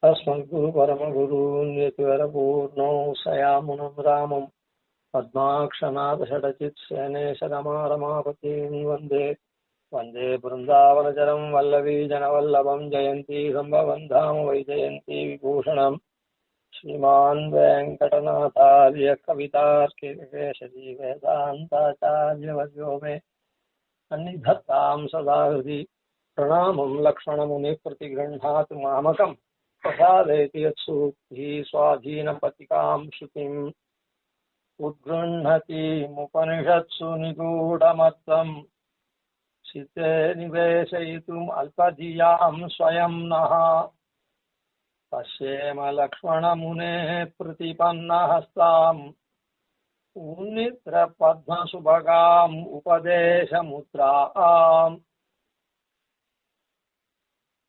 अस्मद्गुरुपरमगुरून्यतिवरपूर्णौ सयामुनं रामं पद्माक्षनाथषडचित्सेनेशरमारमापतीं वन्दे वन्दे बृन्दावनचरं वल्लवीजनवल्लभं जयन्ती सम्भवं धाम वैजयन्ती विभूषणम् श्रीमान् वेङ्कटनाथार्य कवितार्किकेशरी वेदान्ताचार्यवर्यो मे सन्निधत्तां सदा हृदि प्रणामं लक्ष्मणमुनिः प्रतिगृह्णातु मामकम् प्रसादेति यत्सूक्तिः स्वाधीनपतिकां श्रुतिम् उद्गृह्णतीमुपनिषत्सु निगूढमर्थम् चित्ते निवेशयितुम् अल्पधियां स्वयं नः पश्येम लक्ष्मणमुनेः प्रतिपन्नहस्ताम् उन्नित्रपद्मसुभगाम् उपदेशमुद्राम्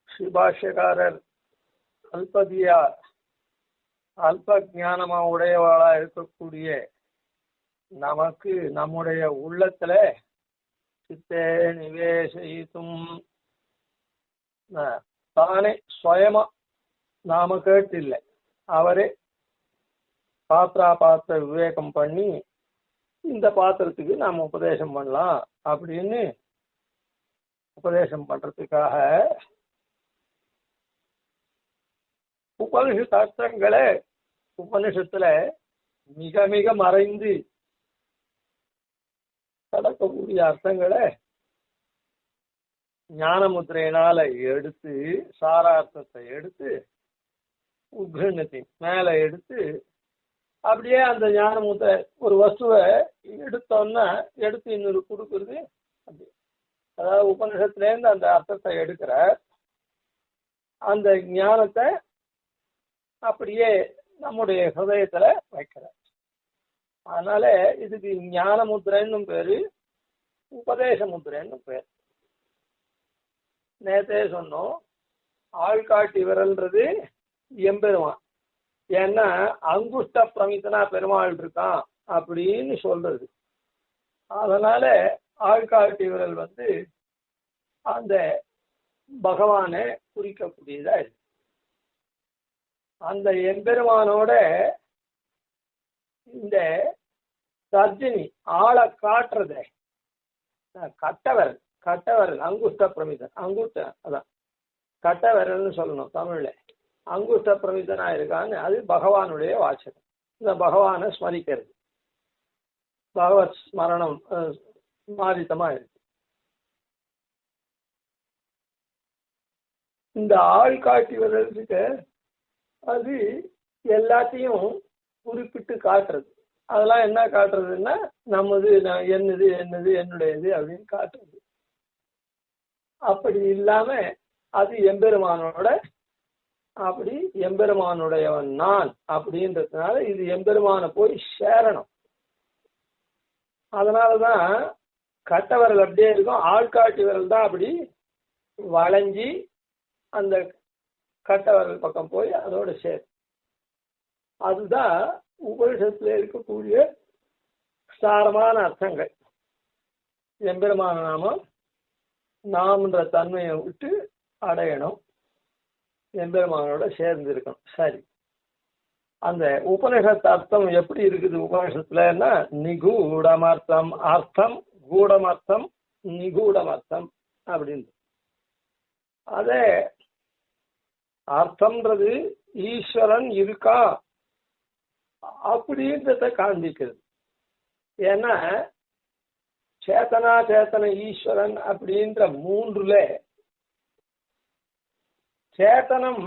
ஸ்ரீபாஷ்யக்காரர் அல்பதியா அல்ப ஞானமா உடையவாளா இருக்கக்கூடிய நமக்கு நம்முடைய உள்ளத்துல சித்தே நிவேசித்தும் தானே சுயமா நாம கேட்டில்லை, அவரே பாத்திர விவேகம் பண்ணி இந்த பாத்திரத்துக்கு நாம உபதேசம் பண்ணலாம் அப்படின்னு உபதேசம் பண்றதுக்காக உபனிஷத் அர்த்தங்களை உபனிஷத்துல மிக மிக மறைந்து கடக்கக்கூடிய அர்த்தங்களை ஞான முத்திரையினால எடுத்து சாரார்த்தத்தை எடுத்து உத்கிருணத்தின் மேல எடுத்து அப்படியே அந்த ஞான முத்திரை ஒரு வஸ்துவை எடுத்தோன்னா எடுத்து இன்னொரு கொடுக்கறது. அப்படி அதாவது உபனிஷத்துல இருந்து அந்த அர்த்தத்தை எடுக்கிற அந்த ஞானத்தை அப்படியே நம்முடைய ஹிருதயத்துல வைக்கிற. அதனால இதுக்கு ஞான முத்திரைன்னு பேரு, உபதேச முத்திரைன்னு பேர். நேத்தே சொன்னோம், ஆள்காட்டி விரல்ன்றது எம்பெருமான். ஏன்னா அங்குஷ்ட பிரமித்தனா பெருமாள் இருக்கான் அப்படின்னு சொல்றது. அதனால ஆள்காட்டி விரல் அந்த பகவானை குறிக்கக்கூடியதா இருக்கு. அந்த எம்பெருமானோட இந்த தர்ஜினி ஆளை காட்டுறத கட்டவரல் அங்குஷ்ட பிரமிதன், அதான் கட்டவரல்னு சொல்லணும் தமிழ்ல. அங்குஷ்ட பிரமிதனா இருக்கான்னு அது பகவானுடைய வாசகம். இந்த பகவானை ஸ்மரிக்கிறது, பகவத் ஸ்மரணம் மாரித்தமா இருக்கு. இந்த ஆள் காட்டி வர்றதுக்கு அது எல்லாத்தையும் குறிப்பிட்டு காட்டுறது. அதெல்லாம் என்ன காட்டுறதுன்னா நம்மது, என்னது என்னது என்னுடையது அப்படின்னு காட்டுறது. அப்படி இல்லாம அது எம்பெருமானோட, அப்படி எம்பெருமானுடையவன் நான் அப்படின்றதுனால இது எம்பெருமான போய் சேரணும். அதனாலதான் கட்டவரல் அப்படியே இருக்கும், ஆள்காட்டி விரல் தான் அப்படி வளைஞ்சி அந்த கட்டவரல் பக்கம் போய் அதோட சேர். அதுதான் உபனிஷத்துல இருக்கக்கூடிய சாரமான அர்த்தங்கள். எம்பெருமான நாமன்ற தன்மையை விட்டு அடையணும், எம்பெருமானோட சேர்ந்து இருக்கணும். சரி, அந்த உபனிஷத்து அர்த்தம் எப்படி இருக்குது உபனிஷத்துலன்னா நிகூடமர்த்தம், அர்த்தம் கூடமர்த்தம் நிகூடமர்த்தம் அப்படின்னு. அதே அர்த்தம்ன்றது ஈஸ்வரன் இருக்கா அப்படின்றத காண்பிக்கிறது. ஏன்னா சேத்தனா சேத்தன ஈஸ்வரன் அப்படின்ற மூன்றுல சேத்தனம்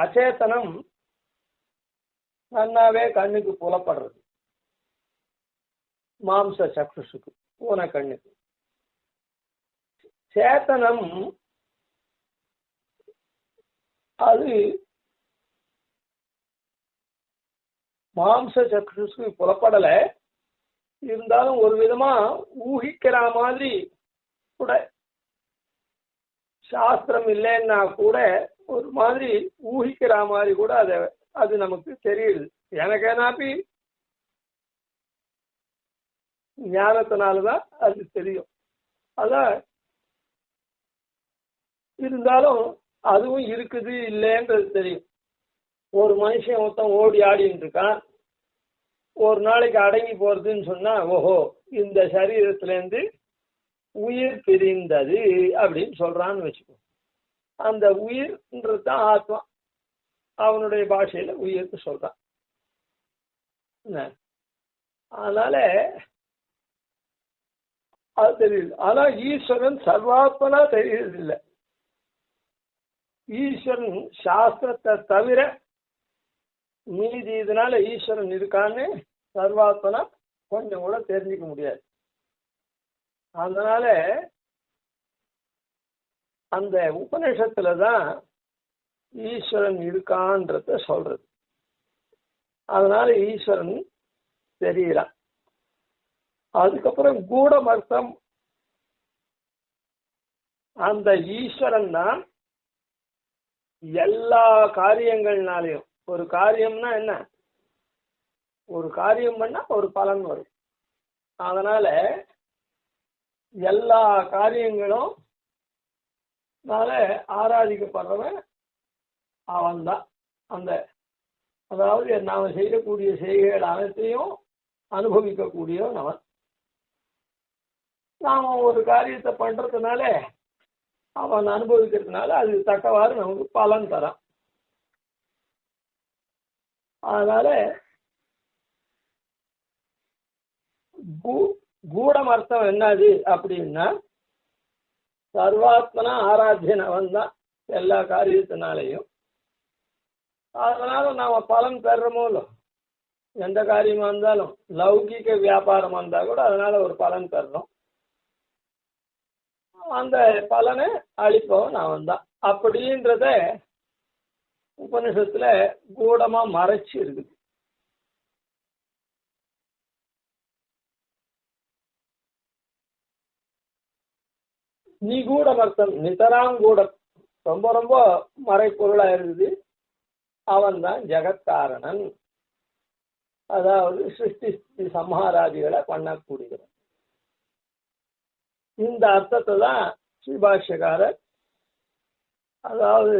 அச்சேத்தனம் நன்னாவே கண்ணுக்கு புலப்படுறது, மாம்ச சக்ஷுக்கு பூன கண்ணுக்கு. சேத்தனம் அது மாம்ச சக்ஷுக்கு புலப்படல, இருந்தாலும் ஒரு விதமா ஊகிக்கிற மாதிரி கூட, சாஸ்திரம் இல்லைன்னா கூட ஒரு மாதிரி ஊகிக்கிற மாதிரி கூட அது நமக்கு தெரியுது. எனக்கு ஏன்னாப்பி ஞானத்தினால்தான் அது தெரியும். அதான் இருந்தாலும் அதுவும் இருக்குது இல்லைன்றது தெரியும். ஒரு மனுஷன் மொத்தம் ஓடி ஆடின்னு இருக்கான், ஒரு நாளைக்கு அடங்கி போறதுன்னு சொன்னா ஓஹோ இந்த சரீரத்திலேருந்து உயிர் பிரிந்தது அப்படின்னு சொல்றான்னு வச்சுக்கோ. அந்த உயிர்ன்றது தான் ஆத்மா, அவனுடைய பாஷையில உயிர்னு சொல்றான். அதனால அது தெரியுது. ஆனா ஈஸ்வரன் சர்வாத்மனா தெரியுது இல்லை. ஈஸ்வரன் சாஸ்திரத்தை தவிர மீதி இதனால ஈஸ்வரன் இருக்கான்னு சர்வாத்மனா கொஞ்சம் கூட தெரிஞ்சுக்க முடியாது. அதனால அந்த உபநிஷத்துல தான் ஈஸ்வரன் இருக்கான்றத சொல்றது. அதனால ஈஸ்வரன் தெரியலாம். அதுக்கப்புறம் கூடமர்த்தம், அந்த ஈஸ்வரன் தான் எல்லா காரியங்கள்னாலையும். ஒரு காரியம்னா என்ன, ஒரு காரியம் பண்ணா ஒரு பலன் வரும். அதனால எல்லா காரியங்களும் ஆராதிக்கப்படுறவன் அவன்தான். அந்த அதாவது நாம செய்யக்கூடிய செய்கைகள் அனைத்தையும் அனுபவிக்கக்கூடியவன் அவன். நாம ஒரு காரியத்தை பண்றதுனால அவன் அனுபவிக்கிறதுனால அது தக்கவாறு நமக்கு பலன் தரான். அதனால கூடமர்த்தம் என்னது அப்படின்னா, சர்வாத்மனா ஆராத்தியன் அவன் தான் எல்லா காரியத்தினாலையும். அதனால நாம பலன் பெறமோ இல்லை, எந்த காரியமா இருந்தாலும் லௌகிக வியாபாரமா இருந்தா கூட அதனால ஒரு பலன் பெறணும். அந்த பலனை அளிப்பவன் அவன் தான் அப்படின்றத உபனிஷத்துல கூடமா மறைச்சு இருக்குது. நிகூடமர்த்தம் நிதராங்கூடம் ரொம்ப ரொம்ப மறைப்பொருளா இருக்குது. அவன் தான் ஜெகத்காரணன், அதாவது சிருஷ்டி சம்ஹாராதிகளை பண்ணக்கூடியவன். இந்த அர்த்தத்தை தான் ஸ்ரீபாஷ்யக்காரர், அதாவது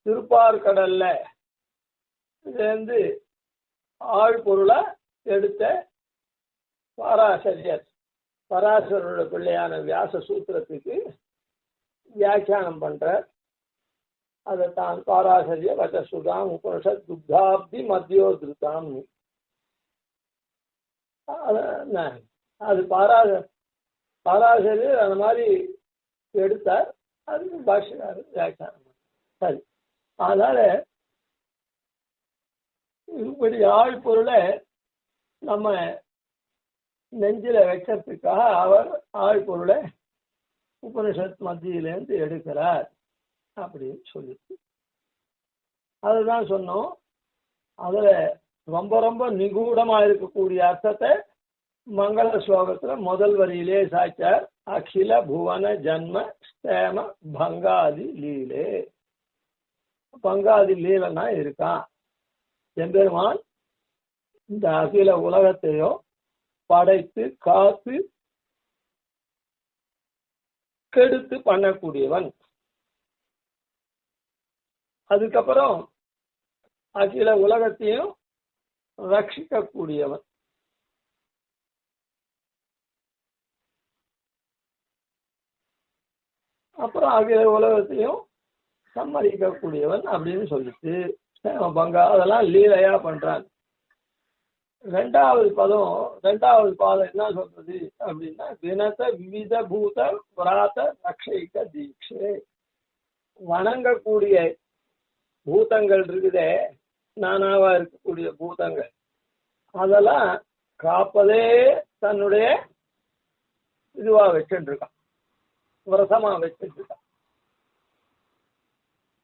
திருப்பார்கடல்ல இருந்து ஆழ்பொருளா எடுத்த பராசரோட பிள்ளையான வியாச சூத்திரத்துக்கு வியாக்கியானம் பண்ற. அதை தான் பாராசரிய வச்சசுதாம் உபனிஷத் துக்தாப்தி மத்தியோதிருத்தாம். அது பாராசரியர் அந்த மாதிரி எடுத்தார், அதுக்கு பாஷ்யக்காரர் வியாக்கியானம். சரி, அதனால இப்படி ஆழ்பொருளை நம்ம நெஞ்சில வைக்கிறதுக்காக அவர் ஆழ்பொருளை உபனிஷத் மத்தியிலேருந்து எடுக்கிறார் அப்படின்னு சொல்லிட்டு அதுதான் சொன்னோம். அதுல ரொம்ப ரொம்ப நிகூடமா இருக்கக்கூடிய அர்த்தத்தை மங்கள ஸ்லோகத்துல முதல் வரியிலே சாய்ச்சார். அகில புவன ஜன்ம ஸ்தேம பங்காதி லீலே. பங்காதி லீலனா இருக்கான் எம்பெருமான். இந்த அகில உலகத்தையோ படைத்து காத்து கெடுத்து பண்ணக்கூடியவன். அதுக்கப்புறம் அகில உலகத்தையும் ரட்சிக்க கூடியவன். அப்புறம் அகில உலகத்தையும் சம்மதிக்க கூடியவன் அப்படின்னு சொல்லிட்டு பங்கா அதெல்லாம் லீலையா பண்றான். ரெண்டாவது பாதம் என்ன சொல்றது அப்படின்னா, வினத விவித பூத விராத ரக்ஷைக தீட்சை. வணங்கக்கூடிய பூதங்கள் இருக்குதே, நானாவா இருக்கக்கூடிய பூதங்கள், அதெல்லாம் காப்பதே தன்னுடைய இதுவா வச்சுட்டு இருக்கான், விரதமா வச்சுட்டு இருக்கான்.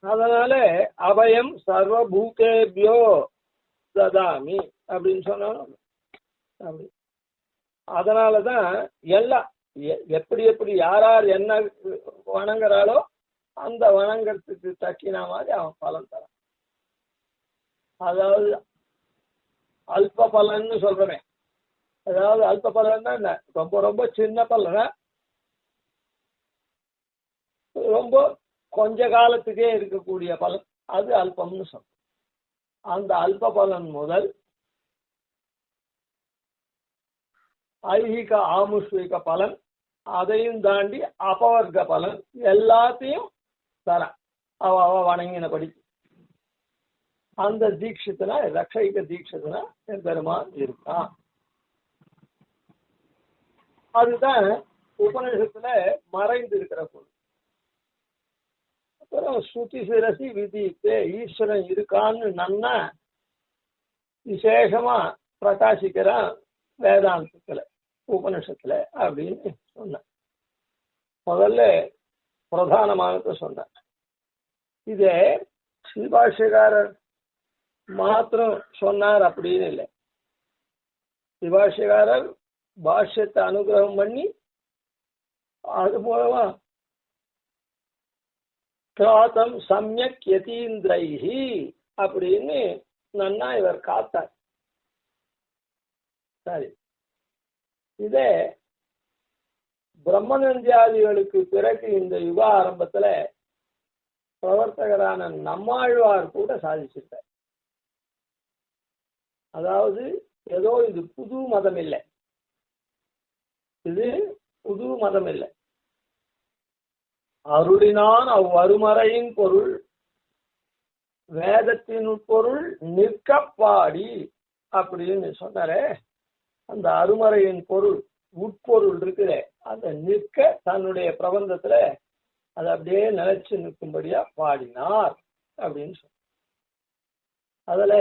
அதனால அபயம் சர்வபூதேபியோ ததாமி அப்படின்னு சொன்னாலும் அப்படி. அதனாலதான் எல்லாம் எப்படி எப்படி யார் என்ன வணங்குறாளோ அந்த வணங்கறதுக்கு தக்கின மாதிரி அவன் பலன் தரான். அதாவது அல்ப பலன்னு சொல்றேன். அதாவது அல்ப பலன்னா என்ன, ரொம்ப ரொம்ப சின்ன பலனை ரொம்ப கொஞ்ச காலத்துக்கே இருக்கக்கூடிய பலன் அது அல்பம்னு சொல்றோம். அந்த அல்ப பலன் முதல் ஐகிக ஆமுஷ்விக பலன், அதையும் தாண்டி அபவர்க்க பலன் எல்லாத்தையும் தர அவ வணங்கினபடி அந்த தீட்சித்தனா ரக்ஷைக தீட்சித்தனா பெருமான் இருக்கான். அதுதான் உபநிஷத்துல மறைந்து இருக்கிற பொருள். அப்புறம் ஸ்ருதி சிரசி விதித்து ஈஸ்வரன் இருக்கான்னு நன்னா விசேஷமா பிரகாசிக்கிறான் வேதாந்தத்துல உபநிஷத்துல அப்படின்னு சொன்ன. முதல்ல பிரதானமானதை சொன்ன. இதே ஸ்ரீபாஷ்யக்காரர் மாத்திரம் சொன்னார் அப்படின்னு இல்லை. ஸ்ரீபாஷ்யக்காரர் பாஷ்யத்தை அனுகிரகம் பண்ணி அது மூலமா கிராதம் சம்யக் யதீந்திரைஹி அப்படின்னு நன்னா இவர் காத்தார். சரி, இதே பிரம்மநந்தியாதிகளுக்கு பிறகு இந்த யுக ஆரம்பத்துல பிரவர்த்தகரான நம்மாழ்வார் கூட சாதிச்சிருக்கார். அதாவது ஏதோ இது புது மதம் இல்லை, இது புது மதம் இல்லை. அருளினான் அவ்வருமறையின் பொருள் வேதத்தின் பொருள் நிற்கப்பாடி அப்படின்னு சொன்னாரே. அந்த அருமறையின் பொருள் உட்பொருள் இருக்குதே, அந்த நிற்க தன்னுடைய பிரபந்தத்துல அதை அப்படியே நிலைச்சு நிற்கும்படியா பாடினார் அப்படின்னு சொன்ன. அதுல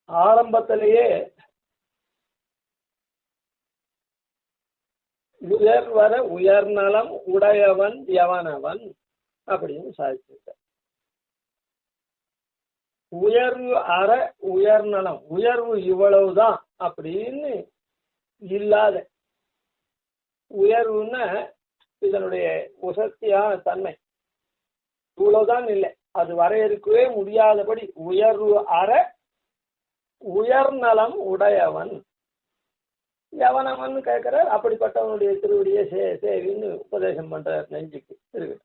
ஆரம்பத்திலேயே உயர்வர உயர்நலம் உடையவன் எவனவன் அப்படின்னு சாதிச்சிருக்க. உயர்வு அற உயர்நலம், உயர்வு இவ்வளவுதான் அப்படின்னு இல்லாத உயர்வுன்னா இதனுடைய உசத்தியான தன்மை இவ்வளவுதான் இல்லை, அது வரையறுக்கவே முடியாதபடி உயர்வு அற உயர்நலம் உடையவன் எவனவன் கேட்கிறார். அப்படிப்பட்டவனுடைய திருவடியை சேவின்னு உபதேசம் பண்றார் நெஞ்சுக்கு இருக்கு.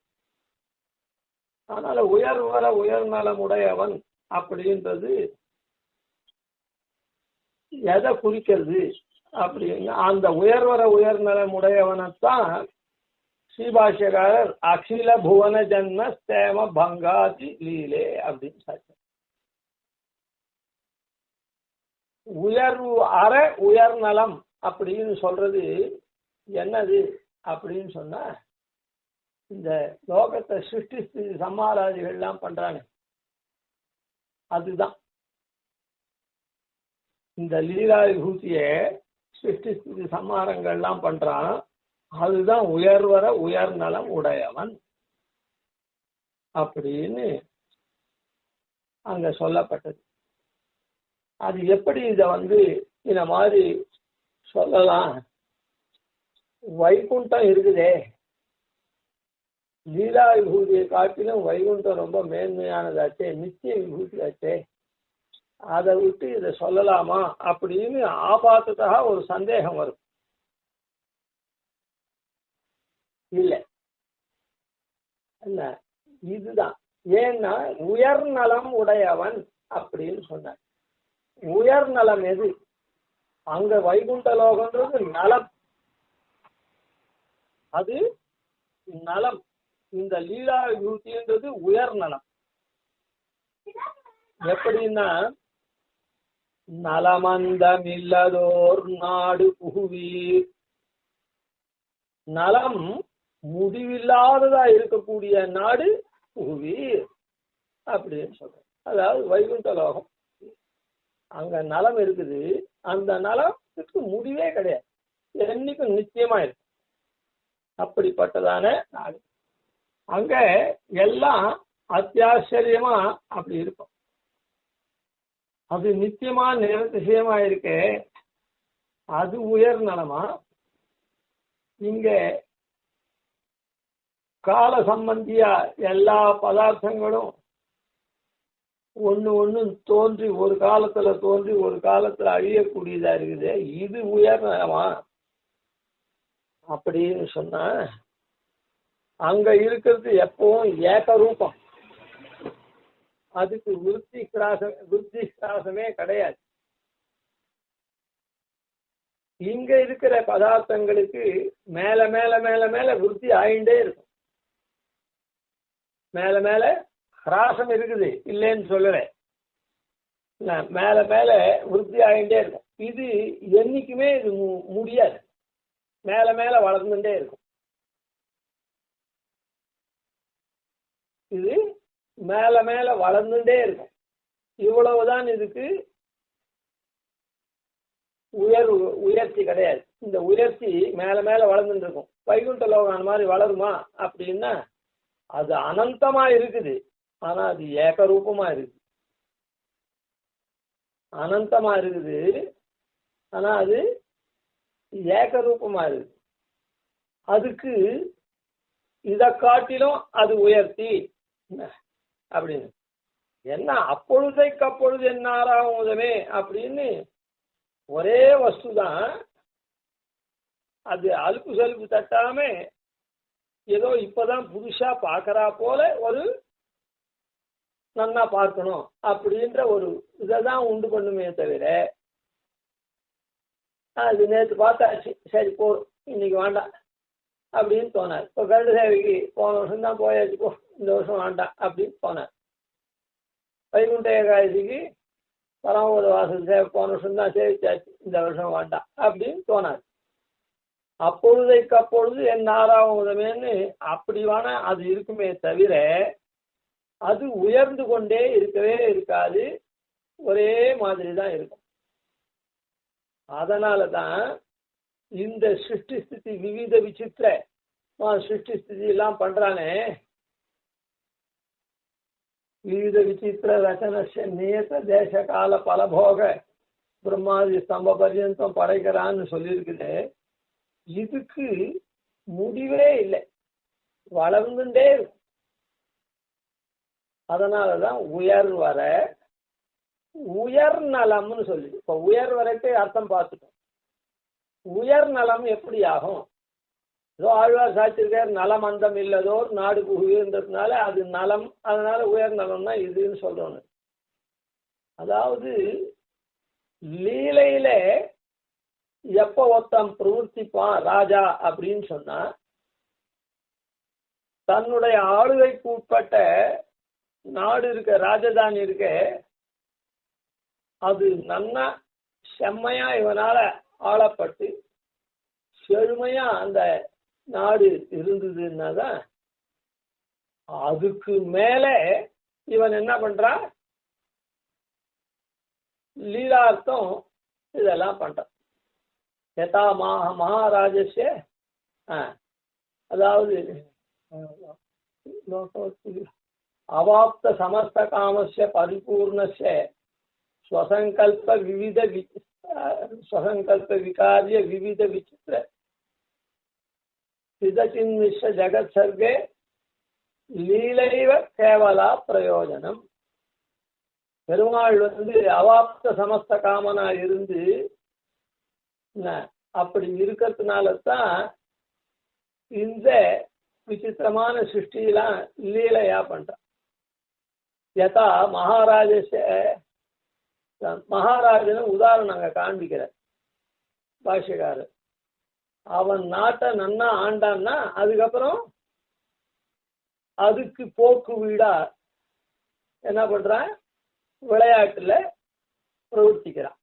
அதனால உயர்வர உயர்நலம் உடையவன் அப்படின்றது எதை குறிக்கிறது அப்படின்னா, அந்த உயர்வர உயர்நலம் உடையவனைத்தான் ஸ்ரீபாஷ்யக்காரர் அகில புவன ஜன்ம ஸ்தேம பங்காதி லீலே அப்படின்னு சாட்சி. உயர்வு அற உயர்நலம் அப்படின்னு சொல்றது என்னது அப்படின்னு சொன்னா, இந்த லோகத்தை சிருஷ்டி சமாராதிகள் எல்லாம் பண்றாங்க, அதுதான் இந்த லீலா விபூதிய சிருஷ்டி சமாரங்கள்லாம் பண்றான். அதுதான் உயர்வர உயர்நலம் உடையவன் அப்படின்னு அங்க சொல்லப்பட்டது. அது எப்படி இத இந்த மாதிரி சொல்லலாம்? வைகுண்டம் இருக்குதே, லீலா விபூதியை காட்டிலும் வைகுண்டம் ரொம்ப மேன்மையானதாச்சே, நித்திய விபூதியாச்சே, அதை விட்டு இதை சொல்லலாமா அப்படின்னு ஆபாத்ததாக ஒரு சந்தேகம் வரும். இல்லை என்ன, இதுதான். ஏன்னா உயர்நலம் உடையவன் அப்படின்னு சொன்ன. உயர்நலம் எது? அங்க வைகுண்ட லோகன்றது நலம், அது நலம். இந்த லீலா விபூதின்றது உயர்நலம். எப்படின்னா, நலமந்தமில்லதோர் நாடு புகுவீர், நலம் முடிவில்லாததா இருக்கக்கூடிய நாடு புகுவீர் அப்படின்னு சொல்றேன். அதாவது வைகுண்ட லோகம், அங்க நலம் இருக்குது, அந்த நலத்துக்கு முடிவே கிடையாது, என்னைக்கும் நிச்சயமா இருக்கு. அப்படிப்பட்டதான நாடு. அங்க எல்லாம் அத்தியாச்சரியமா அப்படி இருக்கும். அது நித்தியமா நிரதிசயமா இருக்கு, அது உயர் நலமா? இங்க கால சம்பந்தியா எல்லா பதார்த்தங்களும் ஒண்ணு தோன்றி ஒரு காலத்துல தோன்றி ஒரு காலத்துல அழியக்கூடியதா இருக்குது, இது உயர் நலமா அப்படின்னு சொன்ன அங்க இருக்கிறது எப்பவும் ஏகரூபம். அதுக்கு விருத்தி கிராசமே கிடையாது. இங்க இருக்கிற பதார்த்தங்களுக்கு மேல மேல மேல மேல விருத்தி ஆயிண்டே இருக்கும். மேல மேல கிராசம் இருக்குது, இல்லைன்னு சொல்லல. மேல மேல விருத்தி ஆகிட்டே இருக்கும். இது என்னைக்குமே இது முடியாது. மேல மேல வளர்ந்துட்டே இருக்கும். இது மேல மேல வளர்ந்துட்டே இருக்கும். இவ்வளவுதான் இதுக்கு உயர்ச்சி கிடையாது. இந்த உயர்ச்சி மேல மேல வளர்ந்துட்டு இருக்கும். வைகுண்ட லோகம் மாதிரி வளருமா அப்படின்னா அது அனந்தமா இருக்குது. ஆனா அது ஏகரூபமா இருக்குது. அனந்தமா இருக்குது, ஆனா அது ஏகரூபமா இருக்குது. அதுக்கு இதை காட்டிலும் அது உயர்த்தி அப்படின்னு என்ன, அப்பொழுதைக்கு அப்பொழுது என்ன ஆறாவதுமே அப்படின்னு ஒரே வஸ்து தான். அது அலுப்பு சலுப்பு தட்டாம ஏதோ இப்பதான் புதுசா பார்க்கறா போல ஒரு நன்னா பார்க்கணும் அப்படின்ற ஒரு இதைதான் உண்டு பண்ணுமே தவிர, அது நேற்று பார்த்தாச்சு, சரி போ இன்னைக்கு வேண்டாம் அப்படின்னு தோணார். இப்போ கருட சேவைக்கு போன வருஷம் தான் போயாச்சு, போ இந்த வருஷம் வேண்டாம் அப்படின்னு போனார். வைகுண்ட ஏகாதசிக்கு பரமபத வாசல் சேவை போன வருஷம் தான் சேவிச்சாச்சு, இந்த வருஷம் வேண்டாம் அப்படின்னு தோணார். அப்பொழுதைக்கு அப்பொழுது என் ஆறாவதுமேன்னு அப்படி வேணா அது இருக்குமே தவிர அது உயர்ந்து கொண்டே இருக்கவே இருக்காது. ஒரே மாதிரி தான் இருக்கும். அதனால தான் இந்த சிருஷ்டி ஸ்திதி விவித விசித்திர சிருஷ்டி ஸ்திதி எல்லாம் பண்றானே, விவித விசித்திர ரச்சனஸ்ய நியத தேச கால பலபோக பிரம்மாதி ஸ்தம்ப பர்யந்தம் படைக்கிறான்னு சொல்லியிருக்குது. இதுக்கு முடிவே இல்லை, வளர்ந்துட்டே இருக்கும். அதனாலதான் உயர் வர உயர் நலம்னு சொல்லி, இப்ப உயர் வரைக்கு அர்த்தம் பார்த்துட்டோம். உயர் நலம் எப்படி ஆகும்? ஏதோ ஆழ்வார் சாட்சியிருக்கார், நலம் அந்தம் இல்லதோர் நாடு புகுன்றதுனால அது நலம், அதனால உயர் நலம்னா இதுன்னு சொல்றோம். அதாவது லீலையில எப்ப ஒருத்தன் பிரவர்த்திப்பான் ராஜா அப்படின்னு சொன்னா, தன்னுடைய ஆளுகைக்கு உட்பட்ட நாடு இருக்க, ராஜதானி இருக்க, அது நன்னா செம்மையா இவனால ஆளப்பட்டு செழுமையா அந்த நாடு இருந்ததுன்னா தான் அதுக்கு மேல இவன் என்ன பண்றான், லீலார்த்தம் இதெல்லாம் பண்றான். யதா மகாராஜஸ்ய அதாவது அவாப்த சமஸ்த காமஸ்ய பரிபூர்ணஸ்ய ஸ்வசங்கல்ப விகாரிய விவித விசித்திர சிதசின்மிஸ்ர ஜகத் சர்வே லீலைவ கேவலா பிரயோஜனம். பெருமாள் அவாப்த சமஸ்த காமனா இருந்து அப்படி இருக்கிறதுனால தான் இந்த விசித்திரமான சிருஷ்டியெல்லாம் லீலையா பண்றான். யதா மகாராஜன உதாரணம் அங்க காண்பிக்கிறார் பாஷ்யக்காரர். அவன் நாட்டை நன்னா ஆண்டான்னா அதுக்கப்புறம் அதுக்கு போக்கு வீடா என்ன பண்றான், விளையாட்டுல பிரவர்த்திக்கிறான்.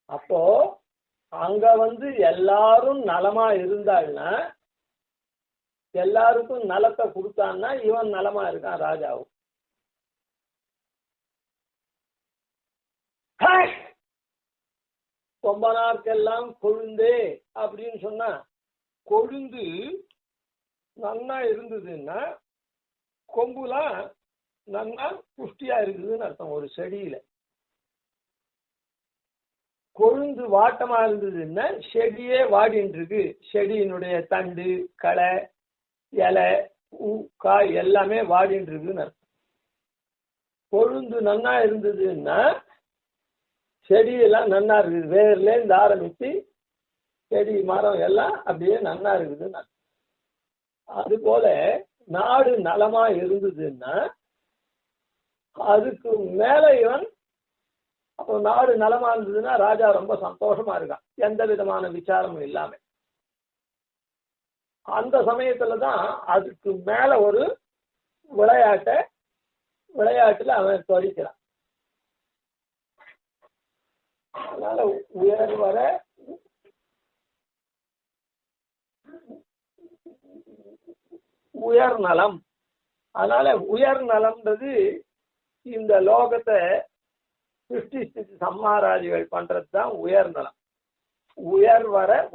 அப்போ அங்க எல்லாரும் நலமா இருந்தாள்னா, எல்லாருக்கும் நலத்தை கொடுத்தான்னா இவன் நலமா இருக்கான் ராஜாவும். கொம்பனார்க்கெல்லாம் கொழுந்தே அப்படின்னு சொன்னா, கொழுந்து நன்னா இருந்ததுன்னா கொம்புலாம் நன்னா புஷ்டியா இருக்குதுன்னு அர்த்தம். ஒரு செடியில கொழுந்து வாட்டமா இருந்ததுன்னா செடியே வாடின்னு இருக்கு. செடியினுடைய தண்டு, களை, இலை, பூ, காய் எல்லாமே வாடின்னு இருக்குன்னு அர்த்தம். கொழுந்து நன்னா இருந்ததுன்னா செடியெல்லாம் நன்னா இருக்குது. வேர்ல இருந்து ஆரம்பிச்சு செடி மரம் எல்லாம் அப்படியே நன்னா இருக்குதுன்னு அர்த்தம். அது போல நாடு நலமா இருந்ததுன்னா அதுக்கு மேல இவன், அப்போ நாடு நலமா இருந்ததுன்னா ராஜா ரொம்ப சந்தோஷமா இருக்கான், எந்த விதமான விசாரமும் இல்லாம. அந்த சமயத்துலதான் அதுக்கு மேல ஒரு விளையாட்டுல அவன் தொழிக்கிறான். அதனால உயர் நலம். அதனால உயர் நலம்ன்றது இந்த லோகத்தை சிருஷ்டி ஸ்திதி சம்மாராதிகள் பண்றதுதான் உயர் நலம்.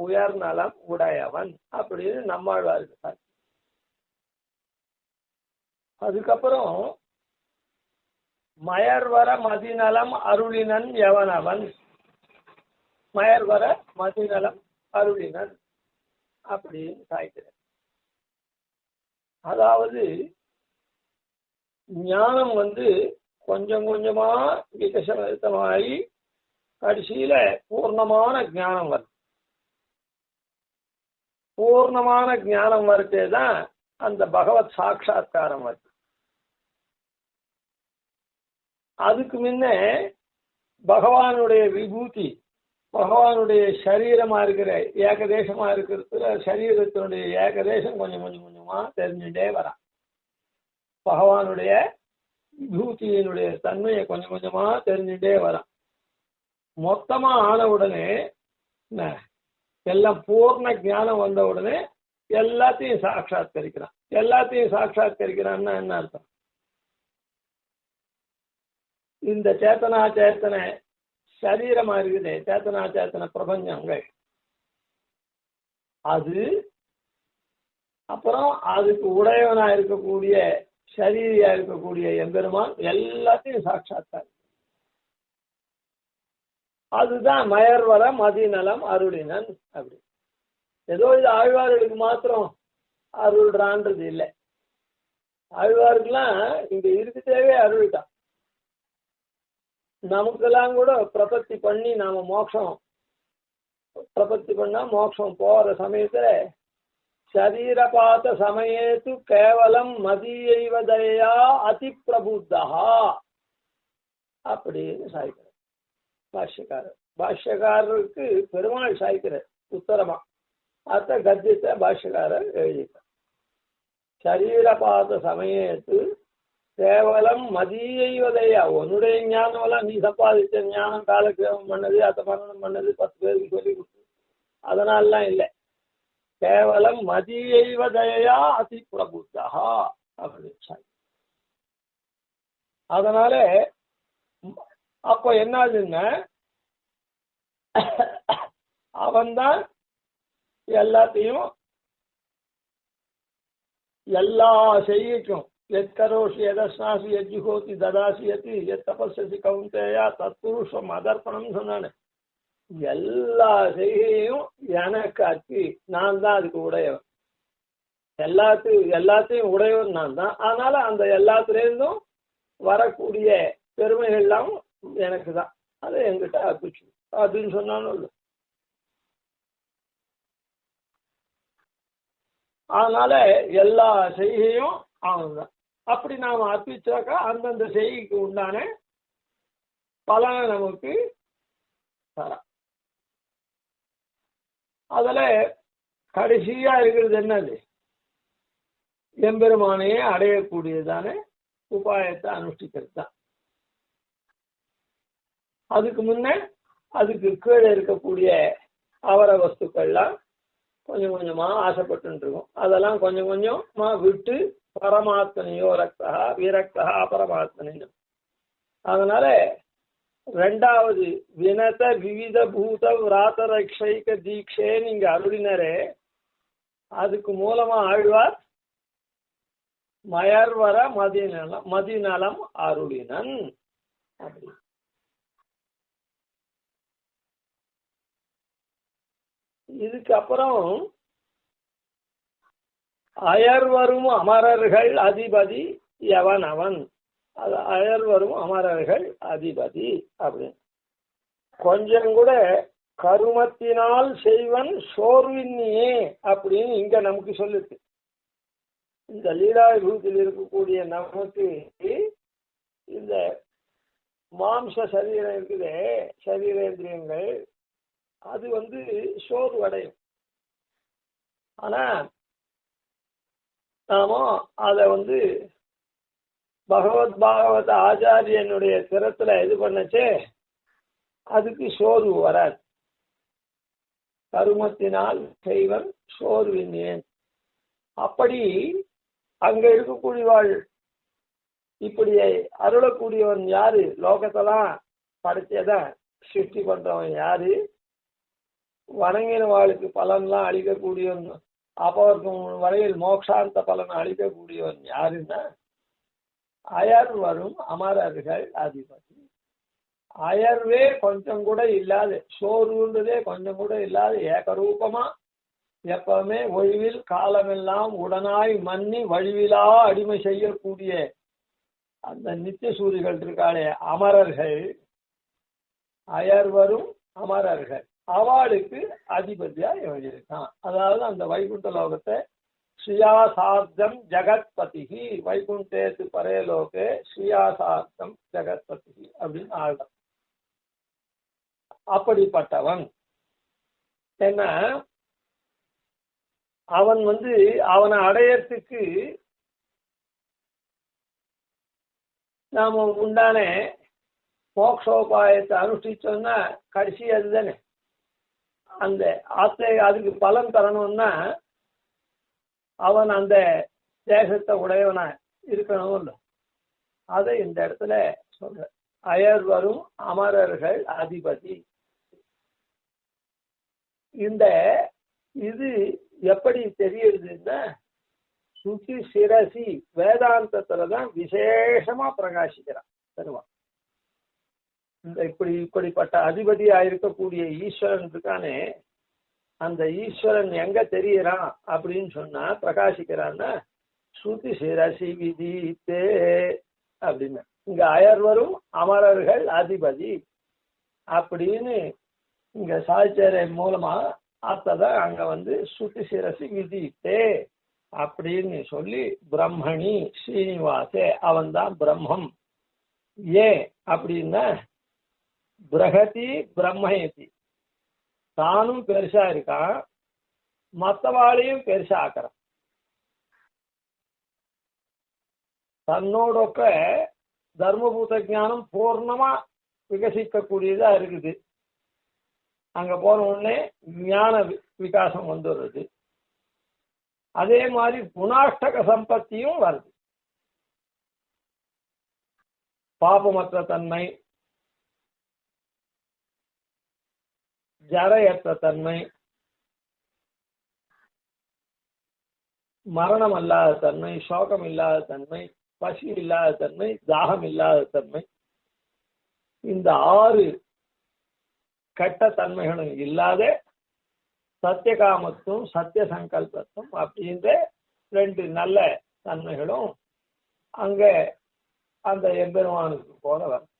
உயர் நலம் உடையவன் அப்படின்னு நம்மாழ்வாருக்கு. அதுக்கப்புறம் மயர்வர மதிநலம் அருளினன் எவனவன். மயர்வர மதிநலம் அருளினன் அப்படின்னு சாய்க்கிறார். அதாவது ஞானம் கொஞ்சம் கொஞ்சமா விகசனமாகி கடைசியில பூர்ணமான ஞானம் வருது. பூர்ணமான ஞானம் வரத்தேதான் அந்த பகவத் சாட்சா்காரம் வருது. அதுக்கு முன்ன பகவானுடைய விபூதி, பகவானுடைய சரீரமா இருக்கிற ஏகதேசமா இருக்கிறதுல சரீரத்தினுடைய ஏகதேசம் கொஞ்சம் கொஞ்சம் கொஞ்சமா தெரிஞ்சுட்டே வரான். பகவானுடைய விபூதியினுடைய தன்மையை கொஞ்சம் கொஞ்சமா தெரிஞ்சுட்டே வரான். மொத்தமா ஆன உடனே எல்லாம் பூர்ண ஞானம் வந்த உடனே எல்லாத்தையும் சாட்சாத்கரிக்கிறான். எல்லாத்தையும் சாட்சாத்கரிக்கிறான்னா என்ன அர்த்தம்? இந்த சேத்தனா சேத்தன சரீரமா இருக்குது, சேத்தனா சேத்தன பிரபஞ்சங்கள், அது அப்புறம் அதுக்கு உடையவனா இருக்கக்கூடிய சரீரியா இருக்கக்கூடிய எம்பெருமான் எல்லாத்தையும் சாட்சாத்கார். அதுதான் மயர்வர மதிநலம் அருளினன். அப்படி ஏதோ இது ஆழ்வார்களுக்கு மாத்திரம் அருள்றான்றது இல்லை. ஆழ்வாருக்கெல்லாம் இங்க இருக்குதேவே அருள்தான். நமக்கெல்லாம் கூட பிரபத்தி பண்ணி நாம பிரபத்தி பண்ணா மோட்சம் போற சமயத்துல சரீரபாத சமயத்து கேவலம் மதியைவதையா அதி பிரபுத்தா அப்படின்னு சாய்க்கிறார் பாஷ்யக்காரர். பாஷ்யக்காரருக்கு பெருமாள் சாய்க்கிறார் உத்தரமா. அத்த கத்தியத்தை பாஷ்யக்காரர் எழுதிட்டார். சரீரபாத சமயத்து கேவலம் மதியைவதையா, உன்னுடைய ஞானம் எல்லாம் நீ சம்பாதிச்ச ஞானம், காலக்கிரமம் பண்ணது, அத்த மரணம் பண்ணது, 10 பேருக்கு சொல்லி கொடுத்து அதனாலாம் இல்லை. கேவலம் மதியைவதையா அதி பிரபுத்தா அப்படின்னு. அதனால அப்போ என்னாதுன்னா அவன்தான் எல்லாத்தையும் எல்லா செய்யும். எத்கரோஷி எதஸ்னாசி எஜ்ஜுகோதி ததாசியத்தி எத் தபஸ்யசி கவுந்தேயா தத்புருஷம் அதர்ப்பணம் சொன்னானே, எல்லா செய்கையும் எனக்கு அத்தி, நான் தான் அதுக்கு உடையவன். எல்லாத்தையும் உடையவன் நான் தான். அதனால அந்த எல்லாத்துலேருந்தும் வரக்கூடிய பெருமைகள்லாம் எனக்கு தான், அதை என்கிட்ட அர்ப்பிச்சு அப்படின்னு சொன்னாலும். அதனால எல்லா செய்கையும் அவன்தான். அப்படி நாம் அர்ப்பிச்சாக்கா அந்தந்த செய்கைக்கு உண்டான பலனை நமக்கு தர. அதுல கடைசியா இருக்கிறது என்னது? எம்பெருமானையே அடையக்கூடியதான உபாயத்தை அனுஷ்டிக்கிறது தான். அதுக்கு முன்ன அதுக்கு கீழே இருக்கக்கூடிய அவர வஸ்துக்கள்லாம் கொஞ்சம் கொஞ்சமா ஆசைப்பட்டு இருக்கும். அதெல்லாம் கொஞ்சம் கொஞ்சமா விட்டு பரமாத்மனையோ ரக்தா விரக்தா பரமாத்மனையும். அதனால 2வது வினத விவித பூத விராதரக்ஷைக தீட்சே நீங்க அருளினரே, அதுக்கு மூலமா ஆழ்வார் மயர்வர மதிநலம் அருளினன். அப்படி இதுக்கப்புறம் அயர்வரும் அமரர்கள் அதிபதி எவன் அவன். அது அயர்வரும் அமரர்கள் அதிபதி அப்படின்னு. கொஞ்சம் கூட கருமத்தினால் செய்வன் சோர்வின்னியே அப்படின்னு இங்க நமக்கு சொல்லுது. இந்த லீலா விபூதியில் இருக்கக்கூடிய நமக்கு இந்த மாம்ச சரீரம் இருக்குதே, சரீரேந்திரியங்கள், அது சோர்வடையும். ஆனா நாம அதை பாகவத ஆச்சாரியனுடைய திறத்துல இது பண்ணச்சே அதுக்கு சோர்வு வராது. கருமத்தினால் செய்வன் சோர்வினேன். அப்படி அங்க இருக்கக்கூடியவாள் இப்படி அருளக்கூடியவன் யாரு? லோகத்தெல்லாம் படைச்சதான் சிருஷ்டி பண்றவன் யாரு? வணங்கினவாளுக்கு பலன்லாம் அளிக்கக்கூடியவன், அப்பவர்க்கும் வரையில் மோட்சாந்த பலன் அளிக்கக்கூடியவன் யாருன்னா அயர் வரும் அமரர்கள் அதிபதி. அயர்வே கொஞ்சம் கூட இல்லாத, சோர்வுன்றதே கொஞ்சம் கூட இல்லாத ஏகரூபமா எப்பவுமே ஒழிவில் காலமெல்லாம் உடனாய் மன்னி வழிவிலா அடிமை செய்யக்கூடிய அந்த நித்திய சூரிகள் இருக்காளே அமரர்கள், அயர் வரும் அமரர்கள், அவளுக்கு அதிபதியா இவன் இருக்கான். அதாவது அந்த வைகுண்ட லோகத்தை ஸ்ரீயாசார்த்தம் ஜெகத்பதி, வைகுண்டேத்து பரேலோகே ஸ்ரீயாசார்த்தம் ஜெகத்பதி அப்படின்னு ஆழ்வார். அப்படிப்பட்டவன் என்ன, அவன் அவனை அடையறதுக்கு நாம உண்டான மோக்ஷோபாயத்தை அனுஷ்டிச்சோம்னா கடைசி அதுதானே. அந்த அதுக்கு பலன் தரணும்னா அவன் அந்த தேசத்தை உடையவனா இருக்கணும் இல்லை. அதை இந்த இடத்துல சொல்ற. அயர் வரும் அமரர்கள் அதிபதி. இந்த இது எப்படி தெரியுதுன்னா சுத்தி சிரசி வேதாந்தத்துலதான் விசேஷமா பிரகாசிக்கிறான் தருவான். இந்த இப்படிப்பட்ட அதிபதியா இருக்கக்கூடிய ஈஸ்வரன் இருக்கானே, அந்த ஈஸ்வரன் எங்க தெரியறான் அப்படின்னு சொன்னா பிரகாசிக்கிறான்னா ஸ்ருதி சிரசி விதித்தே அப்படின்னு. இங்க அயர் வரும் அமரர்கள் அதிபதி அப்படின்னு இங்க சாய்ச்சேரை மூலமா அர்த்ததான் அங்க ஸ்ருதி சிரசி விதித்தே அப்படின்னு சொல்லி பிரம்மணி ஸ்ரீனிவாசே, அவன் தான் பிரம்மம். ஏன் அப்படின்னா பிரகதி பிரம்மயதி, தானும் பெருசா இருக்கான், மற்றவாளையும் பெருசா ஆக்குறான். தன்னோடொக்க தர்மபூத ஞானம் பூர்ணமா விகசிக்கக்கூடியதா இருக்குது. அங்க போன உடனே ஞான விகாசம் வந்துடுறது. அதே மாதிரி குணாஷ்டக சம்பத்தியும் வருது. பாபமற்ற தன்மை, ஜரையற்ற தன்மை, மரணம் இல்லாத தன்மை, சோகம் இல்லாத தன்மை, பசி இல்லாத தன்மை, தாகம் இல்லாத தன்மை, இந்த 6 கெட்ட தன்மைகளும் இல்லாத சத்தியகாமத்துவம் சத்திய சங்கல்பத்துவம் அப்படின்ற 2 நல்ல தன்மைகளும் அங்க அந்த எம்பெருமானுக்கு போல வரும்.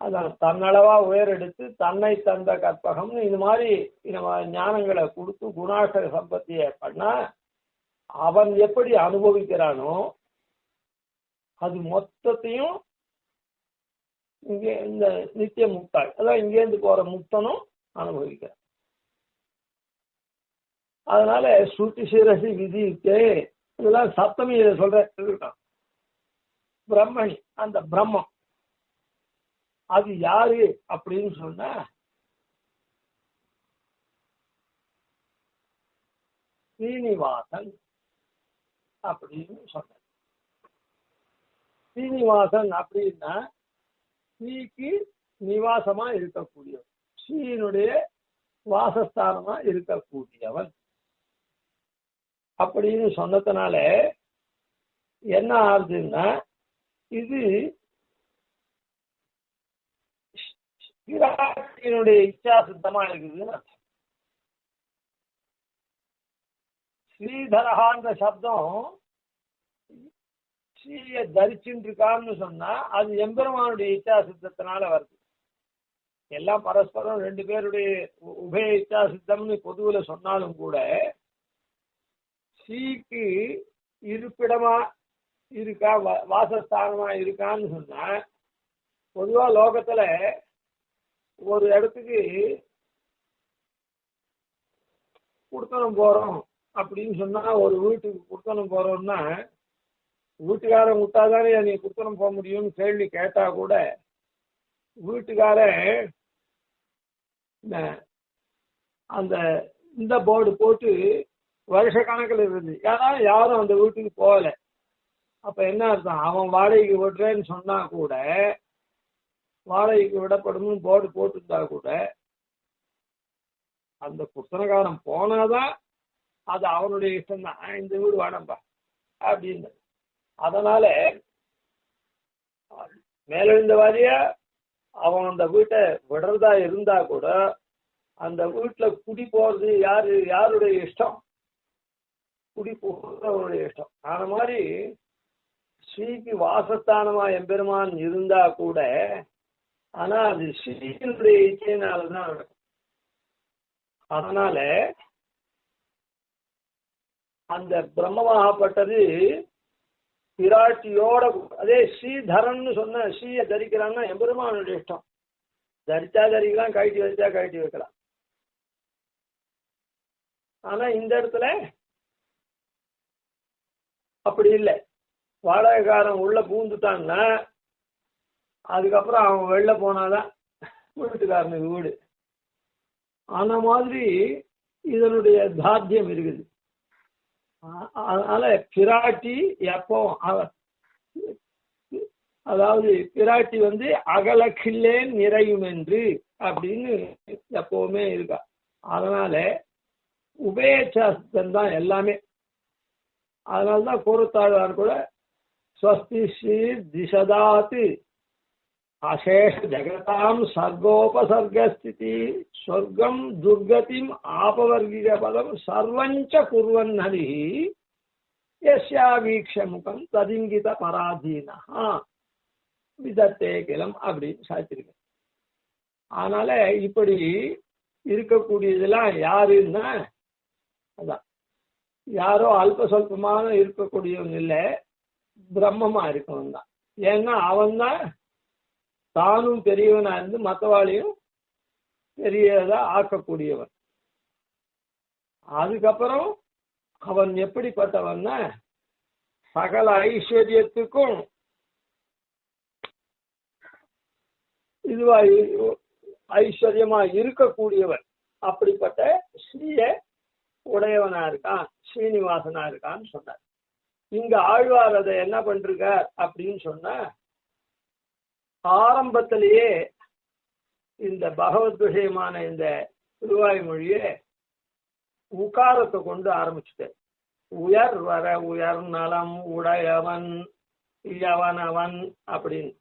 அதான் தன்னளவா உயரெடுத்து தன்னை தந்த கற்பகம்னு இது மாதிரி நம்ம ஞானங்களை கொடுத்து குணாஷ்டக சம்பத்திய பண்ணா அவன் எப்படி அனுபவிக்கிறானோ அது மொத்தத்தையும் இங்கே இந்த நித்திய முக்தாய், அதான் இங்கேருந்து போற முக்தனும் அனுபவிக்கிறான். அதனால ஸ்ருதி சிரசி விதித்தே, இதெல்லாம் சப்தமி சொல்ற பிரம்மணி, அந்த பிரம்மம் அது யாரு அப்படின்னு சொன்ன ஸ்ரீனிவாசன் அப்படின்னு சொன்ன. ஸ்ரீனிவாசன் அப்படின்னா ஸ்ரீக்கு நிவாசமா இருக்கக்கூடியவன், ஸ்ரீனுடைய வாசஸ்தானமா இருக்கக்கூடியவன் அப்படின்னு சொன்னதுனால என்ன ஆகுதுன்னா இது பிராட்டியினுடைய இச்சா சித்தமா இருக்குதுன்னு. ஸ்ரீதரஹான்ற சப்தம் ஸ்ரீய தரிச்சுட்டு இருக்கான்னு சொன்னா அது எம்பெருமானுடைய இச்சா சித்தத்தினால வருது. எல்லாம் பரஸ்பரம் 2 பேருடைய உபய இச்சா சித்தம்னு பொதுவில் சொன்னாலும் கூட ஸ்ரீக்கு இருப்பிடமா இருக்கா, வாசஸ்தானமா இருக்கான்னு சொன்னா, பொதுவா லோகத்துல ஒரு இடத்துக்கு குடுத்தனம் போறோம் அப்படின்னு சொன்னா, ஒரு வீட்டுக்கு குடுத்தனம் போறோம்னா, வீட்டுக்காரன் விட்டாதானே நீ குடுத்தனம் போக முடியும்னு கேள்வி கேட்டா கூட வீட்டுக்காரன் அந்த இந்த போர்டு போட்டு வருஷ கணக்கில் இருந்து யாரும் அந்த வீட்டுக்கு போகல. அப்ப என்ன அர்த்தம்? அவன் வாடகைக்கு விடுறேன்னு சொன்னா கூட, வாடகைக்கு விடப்படும் போர்டு போட்டுருந்தா கூட, அந்த குத்தனக்காரன் போனாதான் அது அவனுடைய இஷ்டம் தான். இந்த வீடு வேணாம்பா அப்படின்னு. அதனால மேலெழுந்த வாரியா அவன் அந்த வீட்டை விடுறதா இருந்தா கூட, அந்த வீட்டுல குடி போறது யாருடைய இஷ்டம்? குடி போறது அவருடைய இஷ்டம். அந்த மாதிரி ஸ்ரீக்கு வாசஸ்தானமா எம்பெருமான் இருந்தா கூட, ஆனா அது ஸ்ரீனுடைய இச்சையினாலதான் நடக்கும். அதனால அந்த பிரம்மமாகப்பட்டது பிராட்டியோட, அதே ஸ்ரீதரன் சொன்ன ஸ்ரீயை தரிக்கிறான்னா எம்பெருமானுடைய இஷ்டம். தரிச்சா தரிக்கலாம், கழட்டி வச்சா கழட்டி வைக்கலாம். ஆனா இந்த இடத்துல அப்படி இல்லை. வாடகைக்காரன் உள்ள பூந்துட்டான்னா அதுக்கப்புறம் அவன் வெளில போனாதான் வீட்டுக்காரனுக்கு வீடு. அந்த மாதிரி இதனுடைய தாத்தியம் இருக்குது. அதனால பிராட்டி எப்போ, அதாவது பிராட்டி அகலக்கில்லேன் நிறையும் என்று அப்படின்னு எப்பவுமே இருக்கா. அதனால உபயசாஸ்திரம் தான் எல்லாமே. அதனால்தான் கூறத்தாழ்வார் கூட ஸ்வஸ்தி ஸ்ரீ திசதாத்து அசேஷ ஜகதாம் சர்வோபசர்கஸ்திதி ஸ்வர்க்கம் துர்கதிம் ஆபவர்கிக பதம் சர்வஞ்ச குர்வன் ஹரி யஸ்யா வீக்ஷமுகம் ததிங்கித பராதீனா விதத்தே கிளம் அப்படின்னு சாத்திருக்கு. அதனால இப்படி இருக்கக்கூடியதெல்லாம் யாருன்னா, அதான் யாரோ அல்ப சொல்பமான இருக்கக்கூடியவன் இல்லை, பிரம்மமா இருக்கவன் தான். ஏன்னா அவன் தான் தானும் பெரியவனா இருந்து மற்றவாளையும் பெரியதா ஆக்கக்கூடியவன். அதுக்கப்புறம் அவன் எப்படிப்பட்டவன்னா, சகல ஐஸ்வர்யத்துக்கும் இதுவா ஐஸ்வர்யமா இருக்கக்கூடியவன். அப்படிப்பட்ட ஸ்ரீய உடையவனா இருக்கான், ஸ்ரீனிவாசனா இருக்கான்னு சொன்னார். இங்க ஆழ்வார் அதை என்ன பண்றார் அப்படின்னு சொன்னா, ஆரம்பத்திலேயே இந்த பகவத் விஷயமான இந்த திருவாய்மொழியை உகாரத்தை கொண்டு ஆரம்பிச்சுட்டார். உயர் வர உயர் நலம் உடையவன் யவனவன் அப்படின்னு.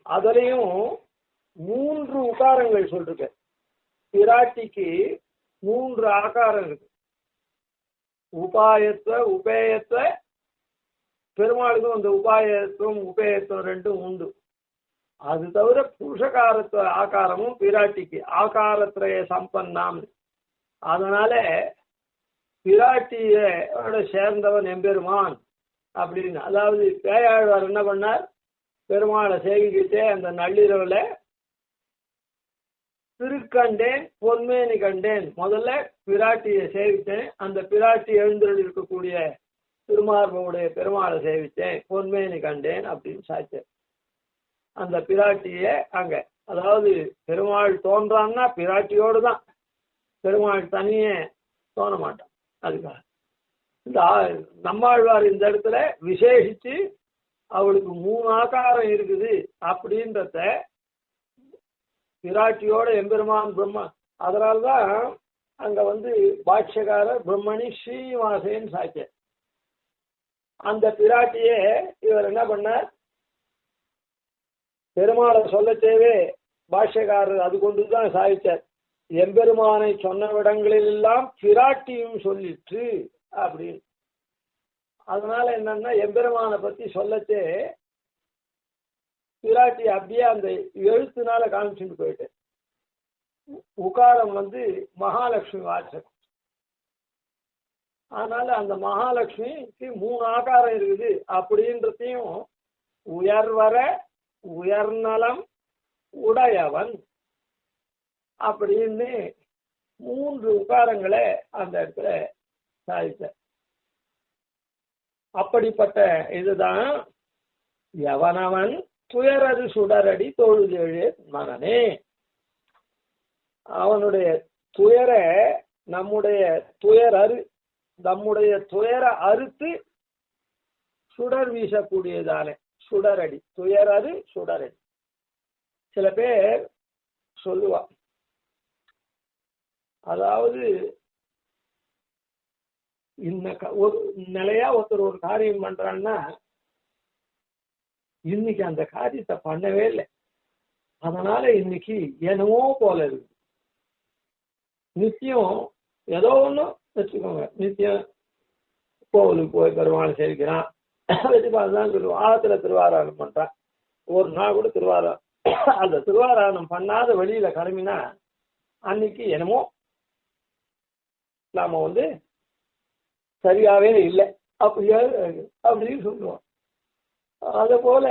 அதுலயும் 3 உகாரங்கள் சொல்லிருக்க. பிராட்டிக்கு 3 ஆகாரம் இருக்கு. உபாயத்துவ உபேயத்துவ. பெருமாளுக்கும் அந்த உபாயத்துவம் உபேயத்துவம் 2 உண்டு. அது தவிர புருஷகாரத்துவ ஆகாரமும் பிராட்டிக்கு ஆகாரத்திரைய சம்பன்னாம். அதனால பிராட்டியோட சேர்ந்தவன் எம்பெருமான் அப்படின்னு. அதாவது பேயாழ்வார் என்ன பண்ணார், பெருமாளை சேவிக்கிட்டே அந்த நள்ளிரவுல திருக்கண்டேன் பொன்மேனி கண்டேன். முதல்ல பிராட்டியை சேவித்தேன், அந்த பிராட்டி எழுந்தருள் இருக்கக்கூடிய திருமார்புடைய பெருமாளை சேவித்தேன், பொன்மேனி கண்டேன் அப்படின்னு சாய்ச்சேன். அந்த பிராட்டிய அங்க, அதாவது பெருமாள் தோன்றான்னா பிராட்டியோடு தான், பெருமாள் தனியே தோண மாட்டான். அதுக்காக இந்த நம்மாழ்வார் இந்த இடத்துல விசேஷிச்சு அவளுக்கு 3 ஆகாரம் இருக்குது அப்படின்றத பிராட்டியோட எம்பெருமான் பிரம்மா. அதனால்தான் அங்க பாஷ்யக்காரர் பிரம்மணி ஸ்ரீனிவாசேன்னு சாய்ச்சார். அந்த பிராட்டியே இவர் என்ன பண்ணார், பெருமாளை சொல்லத்தேவே பாஷ்யக்காரர் அது கொண்டுதான் சாதிச்சார். எம்பெருமானை சொன்ன இடங்களில் எல்லாம் பிராட்டியும் சொல்லிற்று அப்படின்னு. அதனால என்னன்னா, எம்பெருமானை பத்தி சொல்லத்தே பிராட்டி அப்படியே அந்த எழுத்துனால காமிச்சுட்டு போயிட்டு. உகாரம் மகாலட்சுமி வாசகம். அதனால அந்த மகாலட்சுமிக்கு 3 ஆகாரம் இருக்குது அப்படின்றதையும் உயர்வர உயர்நலம் உடையவன் அப்படின்னு 3 உகாரங்களை அந்த இடத்துல சாதித்த. அப்படிப்பட்ட இதுதான் எவனவன் துயரது சுடரடி தொழுதெழு மனனே. அவனுடைய துயர நம்முடைய துயர அறுத்து சுடர் வீசக்கூடியதானே சுடரடி, துயரது சுடரடி. சில பேர் சொல்லுவா, அதாவது ஒரு நிலையா ஒருத்தர் ஒரு காரியம் பண்றான்னா இன்னைக்கு அந்த காரியத்தை பண்ணவே இல்லை, அதனால இன்னைக்கு என்னவோ போல இருக்கு. நித்தியம் ஏதோ ஒண்ணு வச்சுக்கோங்க, நித்தியம் கோவிலுக்கு போய் பெருமாள் சேவிக்கிறான், தான் சொல்லுவோம். ஆத்துல திருவாராயணம் பண்றான், ஒரு நாள் கூட திருவாராயணம் அந்த திருவாராயணம் பண்ணாத வெளியில கிளம்பினா அன்னைக்கு என்னமோ நாம சரியாவே இல்லை அப்படின்னு சொல்லுவோம். அது போல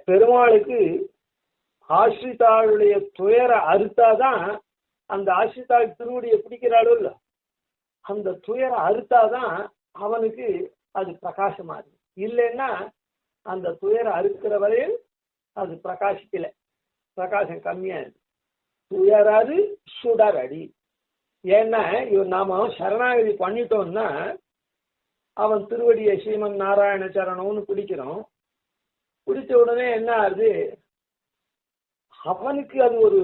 பெருமாளுக்கு ஆசிரித்தாளுடைய துயர அறுத்தாதான் அந்த ஆசிரித்தாள் திருவடியை பிடிக்கிறாளோ இல்ல, அந்த துயர அறுத்தாதான் அவனுக்கு அது பிரகாசமா இருக்கு. இல்லைன்னா அந்த துயர அறுக்கிற வரையில் அது பிரகாசிக்கல, பிரகாசம் கம்மியா இருக்கு. துயராது சுடரடி. ஏன்னா நாம சரணாகதி பண்ணிட்டோம்னா அவன் திருவடியை ஸ்ரீமன் நாராயண சரணம்னு பிடிக்கிறோம். பிடிச்ச உடனே என்ன ஆகுது, அவனுக்கு அது ஒரு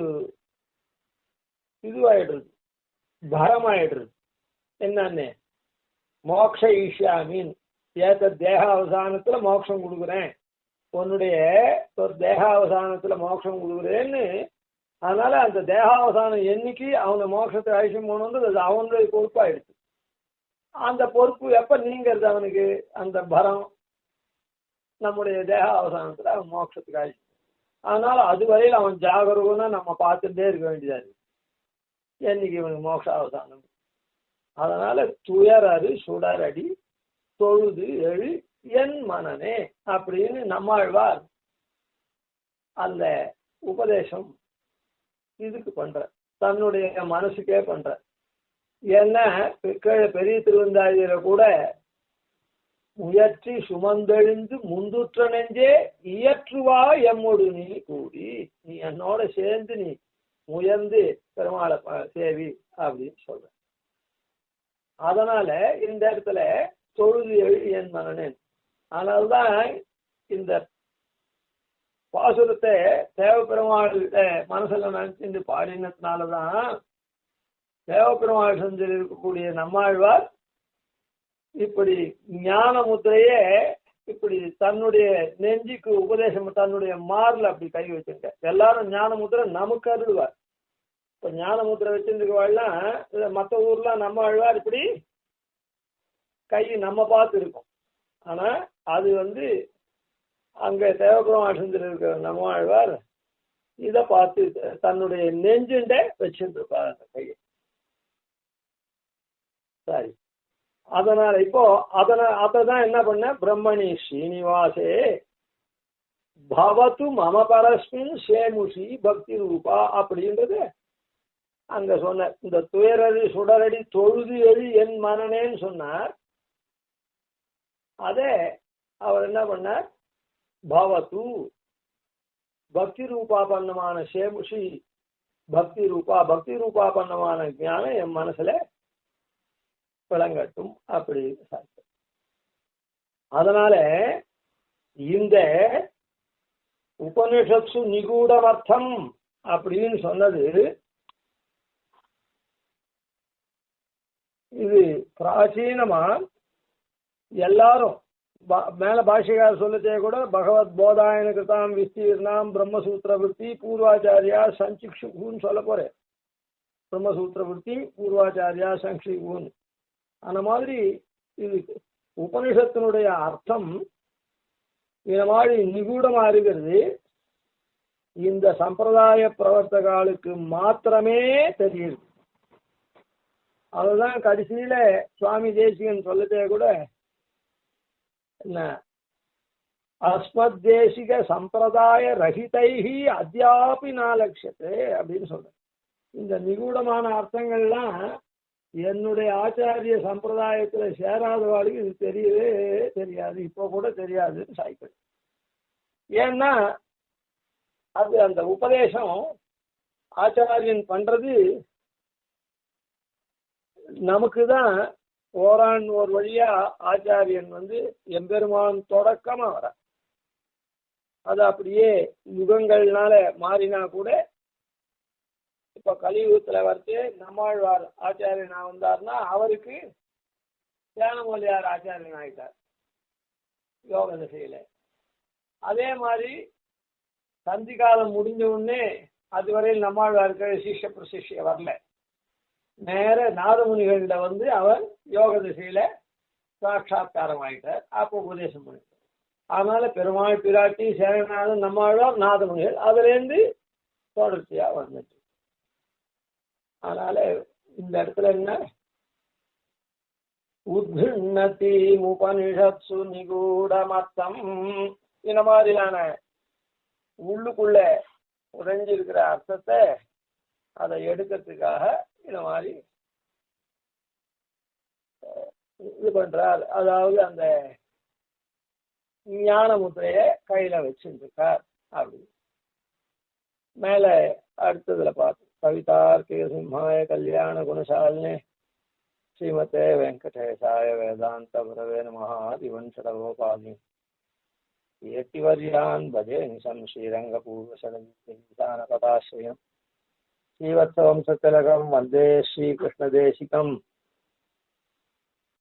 இதுவாயிடுறது, பரமாயிடுறது. என்னன்னு மோக்ஷ ஈஷாமீன் ஏத்த தேகாவசானத்துல மோட்சம் கொடுக்குறேன், உன்னுடைய ஒரு தேகாவசானத்துல மோட்சம் கொடுக்குறேன்னு. அதனால அந்த தேகாவசானம் என்னைக்கு அவனை மோட்சத்தை அழிச்சும் போகணுன்றது அது அவனுடைய பொறுப்பாயிடுச்சு. அந்த பொறுப்பு எப்ப நீங்கிறது அவனுக்கு, அந்த பரம் நம்முடைய தேகாவசானத்துல அவன் மோட்சத்துக்கு அழிச்சு. அதனால அதுவரையில் அவன் ஜாகரூகனா நம்ம பார்த்துட்டே இருக்க வேண்டியதா இருக்கு, என்னைக்கு இவனுக்கு மோட்சாவசானம். அதனால துயரறு சுடரடி தொழுது எழு என் மனனே அப்படின்னு நம்மாழ்வார் அந்த உபதேசம் இதுக்கு பண்ற, தன்னுடைய மனசுக்கே பண்ற. ஏன்னா பெரிய திருவந்தாதியில கூட முயற்சி சுமந்தெழுந்து முந்துற்ற நெஞ்சே இயற்றுவா எம்மோடு நீ கூடி, நீ என்னோட சேர்ந்து நீ முயர்ந்து பெருமாளை சேவி அப்படின்னு சொல்ற. அதனால இந்த இடத்துல தொழுது எழு என் மனனேன். அதனால்தான் இந்த பாசுரத்தை தேவப்பெருமாள் மனசுல நினைச்சு பாடினதுனாலதான் தேவப்பெருமாள் செஞ்சில் இருக்கக்கூடிய நம்மாழ்வார் இப்படி ஞான முத்திரையே இப்படி தன்னுடைய நெஞ்சுக்கு உபதேசம், தன்னுடைய மார்ல அப்படி கை வச்சுங்க. எல்லாரும் ஞான முத்திரை நமக்கு அருள்வார். இப்ப ஞான முத்திரை வச்சிருக்கவாள்லாம் மற்ற ஊர்லாம் நம்ம ஆழ்வார் இப்படி கை நம்ம பார்த்து இருக்கும். ஆனா அது அங்க தேவபுரம் செஞ்சில் இருக்கிற நம்ம ஆழ்வார் இதை பார்த்து தன்னுடைய நெஞ்சுண்ட வச்சிருப்பார் அந்த கையை. சரி, அதனால இப்போ அததான் என்ன பண்ண, பிரம்மணி ஸ்ரீனிவாசே பவத்து மம பரஸ்மின் சேமுஷி பக்தி ரூபா அப்படின்றது அங்க சொன்ன. இந்த துயரடி சுடரடி தொழுது எழு என் மனனேன்னு சொன்னார். அதே அவர் என்ன பண்ணார், பவத்து பக்தி ரூபாபன்னமான சேமுஷி பக்தி ரூபாபன்னமான ஞானம் என் மனசுல விளங்கட்டும் அப்படி. அதனால இந்த உபனிஷத்சு நிகூடமர்த்தம் அப்படின்னு சொன்னது இது பிராச்சீனமா எல்லாரும் மேல பாஷைகார் சொல்லத்தே கூட பகவத் போதாயன கிருதாம் விஸ்தீர்ணாம் பிரம்மசூத்திர விற்பி பூர்வாச்சாரியா சஞ்சிக்ஷுன்னு சொல்ல போறேன். பிரம்மசூத்திர விற்பி பூர்வாச்சாரியா சங்கிஷுன்னு அந்த மாதிரி இது உபனிஷத்தினுடைய அர்த்தம் இந்த மாதிரி நிகூடமா இருக்கிறது இந்த சம்பிரதாய பிரவர்த்தகாலுக்கு மாத்திரமே தெரியுது. அதுதான் கடைசியில சுவாமி தேசிகன் சொல்லதே கூட என்ன, அஸ்மத் தேசிக சம்பிரதாய ரஹிதைஹி அத்யாபி நாலட்சத்தே அப்படின்னு சொல்ற. இந்த நிகூடமான அர்த்தங்கள்லாம் என்னுடைய ஆச்சாரிய சம்பிரதாயத்துல சேராதவாளுக்கு இது தெரியவே தெரியாது, இப்போ கூட தெரியாதுன்னு சாய்ப்பது. ஏன்னா அது அந்த உபதேசம் ஆச்சாரியன் பண்றது நமக்கு தான் ஓரான் ஒரு வழியா ஆச்சாரியன் எம்பெருமான் தொடக்கமா வர. அது அப்படியே யுகங்கள்னால மாறினா கூட இப்ப கலியுகத்துல வந்து நம்மாழ்வார் ஆச்சாரியனா வந்தார்னா அவருக்கு ஞானமொழியார் ஆச்சாரியன் ஆயிட்டார் யோக திசையில. அதே மாதிரி சந்தி காலம் முடிஞ்ச உடனே அதுவரையில் நம்மாழ்வாருக்கு சிஷ்ய பிரசிஷ்ய வரல. நேர நாதமுனிகள்ல அவர் யோக திசையில சாட்சா்காரம் ஆயிட்டார். அப்போ உபதேசம் பண்ணிட்டார். அதனால பெருமாள் பிராட்டி சேரநாதன் நம்மாழ்வார் நாதமுனிகள் அதுல இருந்து தொடர்ச்சியா வந்துட்டு. அதனால இந்த இடத்துல என்ன, உத்நதி உபனிஷத்சு நிகூடமர்த்தம், இந்த மாதிரியான உள்ளுக்குள்ள உறைஞ்சிருக்கிற அர்த்தத்தை அதை எடுக்கிறதுக்காக இந்த மாதிரி இது பண்றார். அதாவது அந்த ஞான முத்திரைய கையில வச்சுருக்கார். அப்படி மேல அடுத்ததுல பார்த்து, கவிதார்க்கிக சிம்ஹாய கல்யாண குணசாலினே ஸ்ரீமதே வெங்கடேசாய வேதாந்த குரவே நமஹ. திவன்சடகோபாலி ஏத்திவர்யான் பஜே நிசம் ஸ்ரீரங்கபூர்வசடானபதாஸ்ரயம் ஸ்ரீவத்சவம் சத்திலகம் வந்தே ஸ்ரீகிருஷ்ணதேசிகம்